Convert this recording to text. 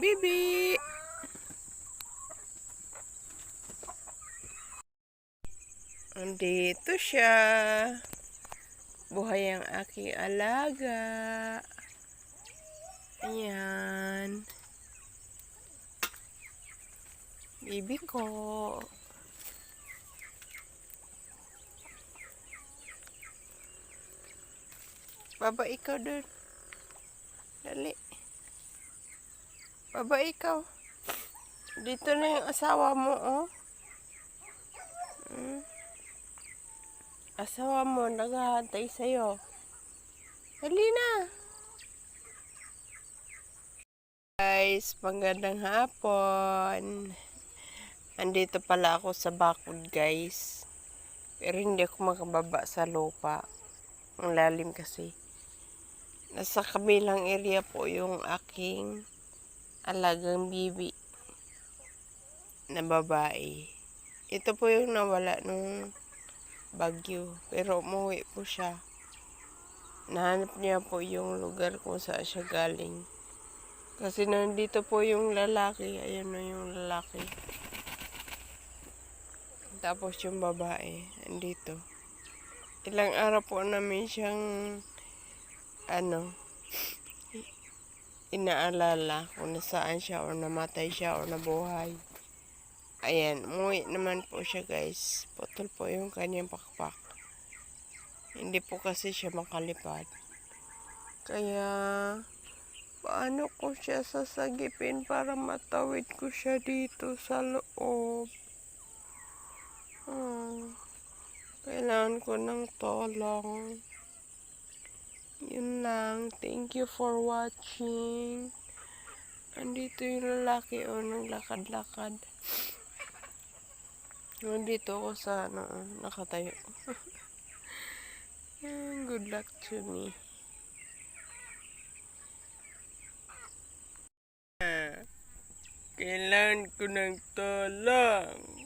Bibi! Andito siya. Buhay ang aking alaga. Ayan. Bibi ko. Baba ikaw dun. Dali. Baba ikaw. Dito na yung asawa mo, oh. Asawa mo, naghahantay sa'yo. Dali na. Guys, magandang hapon. Andito pala ako sa bakod, guys. Pero hindi ako makababa sa lupa. Ang lalim kasi. Nasa kabilang area po yung aking alagang bibi na babae. Ito po yung nawala nung bagyo. Pero umuwi po siya. Nahanap niya po yung lugar kung saan siya galing. Kasi nandito po yung lalaki. Ayan na yung lalaki. Tapos yung babae. Andito. Ilang araw po namin siyang inaalala kung nasaan siya o namatay siya o nabuhay. Ayan, umuwi naman po siya, guys. Putol po yung kanyang pakpak. Hindi po kasi siya makalipad. Kaya, paano ko siya sasagipin para matawid ko siya dito sa loob? Kailangan ko ng tulong. Yun lang. Thank you for watching. Andito yung lalaki o naglakad-lakad. Nandito ako sa nakatayo. Good luck to me. Kailangan ko ng tulong.